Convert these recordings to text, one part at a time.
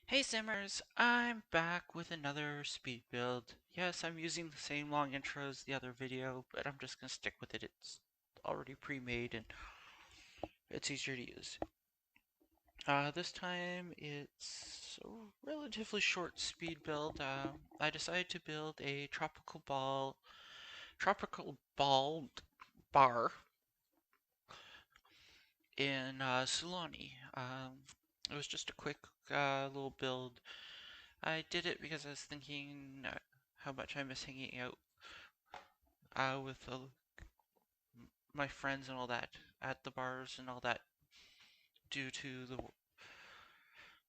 Hey Simmers, I'm back with another speed build. Yes, I'm using the same long intro as the other video, but I'm just gonna stick with it. It's already pre-made and it's easier to use. This time it's a relatively short speed build. I decided to build a tropical ball bar in Sulani. It was just a quick little build. I did it because I was thinking how much I miss hanging out with my friends and all that at the bars and all that due to the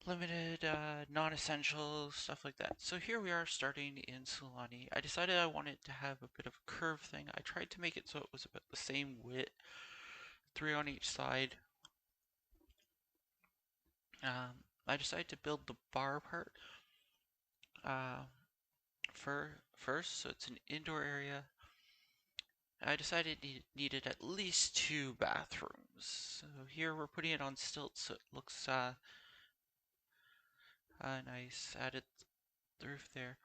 limited non-essential stuff like that. So here we are starting in Sulani. I decided I wanted to have a bit of a curve thing. I tried to make it so it was about the same width, three on each side. I decided to build the bar part uh, first, so it's an indoor area. I decided it needed at least two bathrooms. So here we're putting it on stilts so it looks nice. Added the roof there.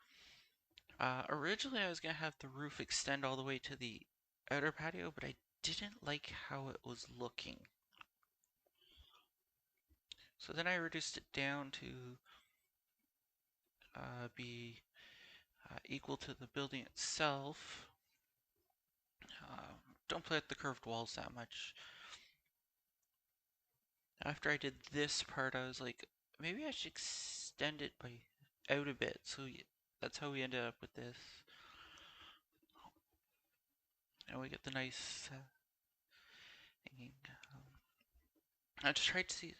Originally I was gonna have the roof extend all the way to the outer patio, but I didn't like how it was looking. So then I reduced it down to be equal to the building itself. Don't play with the curved walls that much. After I did this part, I was like, maybe I should extend it by out a bit. So that's how we ended up with this. And we get the nice hanging. I just tried to see.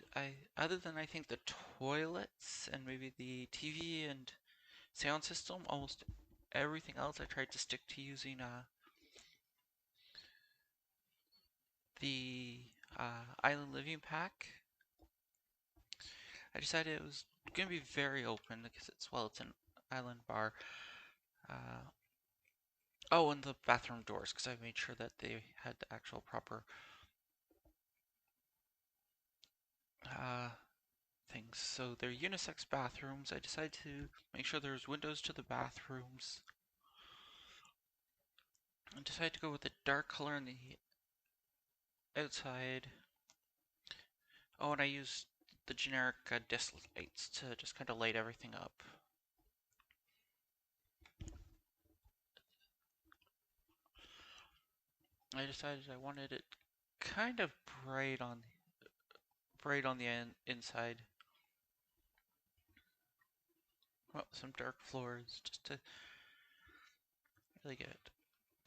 Other than I think the toilets and maybe the TV and sound system, almost everything else I tried to stick to using the Island Living Pack. I decided it was gonna be very open because it's an island bar. Uh, oh, and the bathroom doors because I made sure that they had the actual proper uh, things. So they're unisex bathrooms. I decided to make sure there's windows to the bathrooms. I decided to go with a dark color on the outside. Oh, and I used the generic disc lights to just kind of light everything up. I decided I wanted it kind of bright on the inside. Well, some dark floors just to really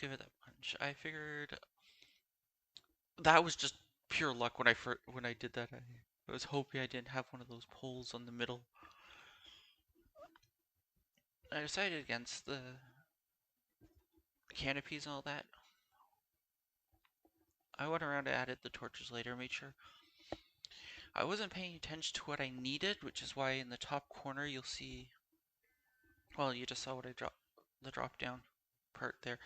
give it that punch. I figured that was just pure luck when I did that. I was hoping I didn't have one of those poles on the middle. I decided against the canopies and all that. I went around and added the torches later, made sure I wasn't paying attention to what I needed, which is why in the top corner you'll see, well, you just saw what I dropped, the drop down part there.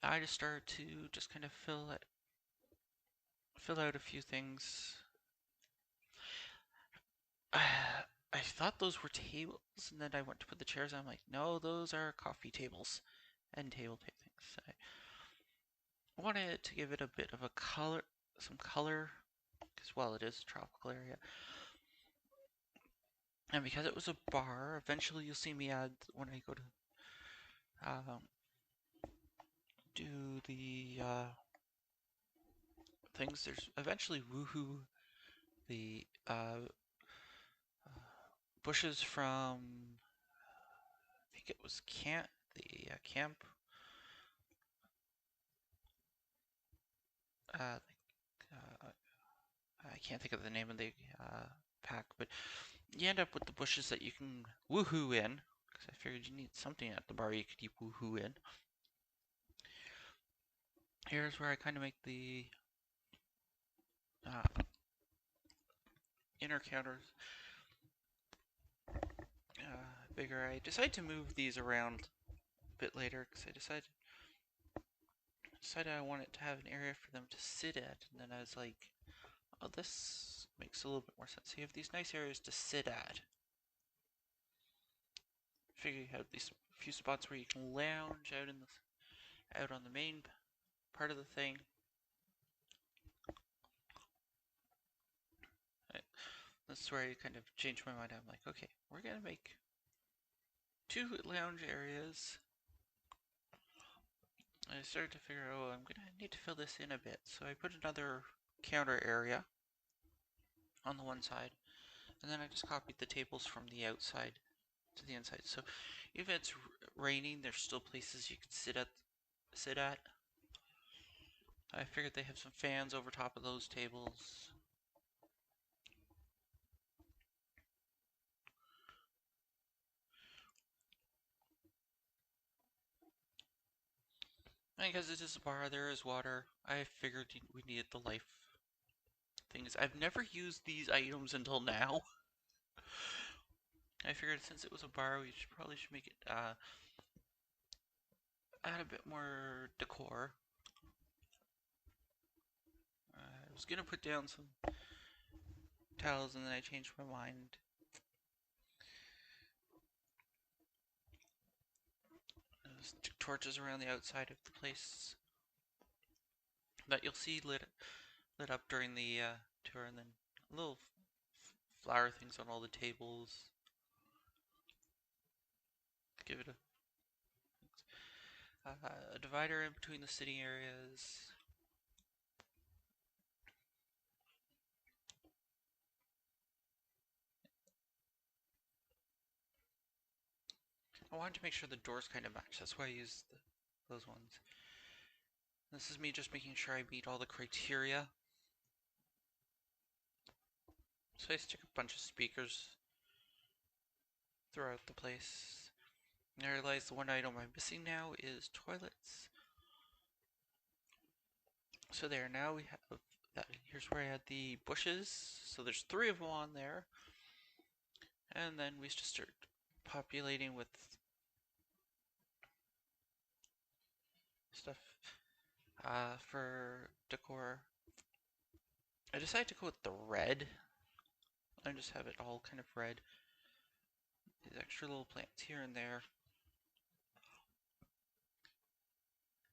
I just started to just kind of fill out a few things. I thought those were tables, and then I went to put the chairs on. I'm like, no, those are coffee tables and table things. I wanted to give it a bit of a color, some color, because well, it is a tropical area. And because it was a bar, eventually you'll see me add when I go to um, do the things. There's eventually woohoo the bushes from I think it was camp. Uh, uh, I can't think of the name of the pack, but you end up with the bushes that you can woohoo in. Because I figured you need something at the bar you could woohoo in. Here's where I kind of make the uh, inner counters bigger. I decided to move these around a bit later because I decided I wanted to have an area for them to sit at, and then I was like, oh, this makes a little bit more sense. So you have these nice areas to sit at. figure you have these few spots where you can lounge out on the main part of the thing. That's where I kind of changed my mind. I'm like, okay, we're gonna make 2 lounge areas. I started to figure, oh, I'm gonna need to fill this in a bit. So I put another counter area on the one side, and then I just copied the tables from the outside to the inside. So if it's raining, there's still places you can sit at. I figured they have some fans over top of those tables. And because it is a bar, there is water. I figured we needed the life things. I've never used these items until now. I figured since it was a bar, we probably should make it add a bit more decor. I was gonna put down some tiles and then I changed my mind. Stick torches around the outside of the place that you'll see lit up during the tour, and then little flower things on all the tables. Give it a divider in between the sitting areas. I wanted to make sure the doors kind of match. That's why I used those ones. This is me just making sure I meet all the criteria. So I stick a bunch of speakers throughout the place. And I realize the one item I'm missing now is toilets. So there, now we have that. Here's where I had the bushes. So there's 3 of them on there. And then we just start populating with stuff for decor. I decided to go with the red. I just have it all kind of red. These extra little plants here and there.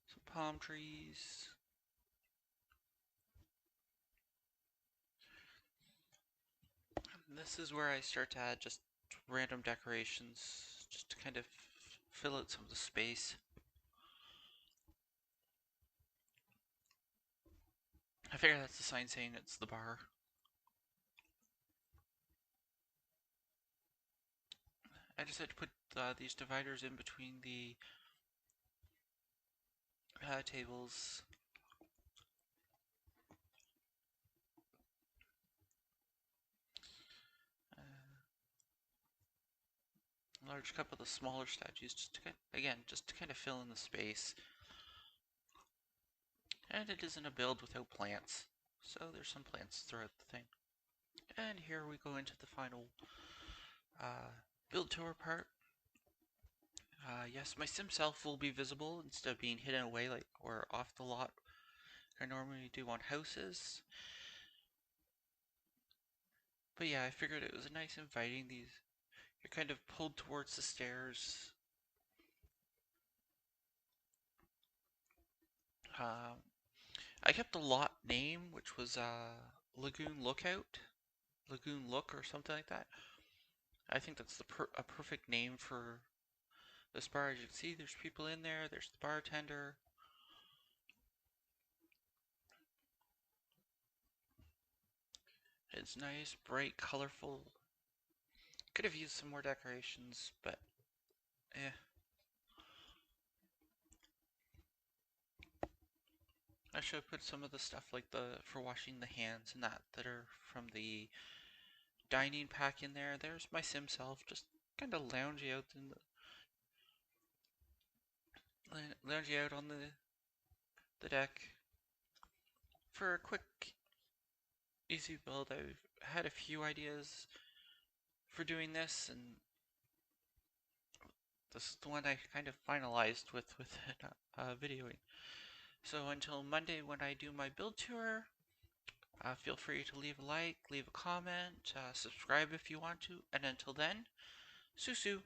Some palm trees. And this is where I start to add just random decorations, just to kind of fill out some of the space. I figure that's the sign saying it's the bar. I decided to put these dividers in between the tables. A large couple of the smaller statues, just to just to kind of fill in the space. And it isn't a build without plants, so there's some plants throughout the thing. And here we go into the final build tour part. Yes, my sim self will be visible instead of being hidden away like or off the lot I normally do on houses. But yeah, I figured it was a nice inviting. You're kind of pulled towards the stairs. I kept the lot name, which was Lagoon Lookout, Lagoon Look, or something like that. I think that's a perfect name for this bar. As you can see, there's people in there. There's the bartender. It's nice, bright, colorful. Could have used some more decorations, but eh. I should have put some of the stuff like for washing the hands and that are from the dining pack in there. There's my sim self just kind of lounging out on the deck for a quick easy build. I've had a few ideas for doing this, and this is the one I kind of finalized with videoing. So until Monday when I do my build tour, feel free to leave a like, leave a comment, subscribe if you want to, and until then, Susu!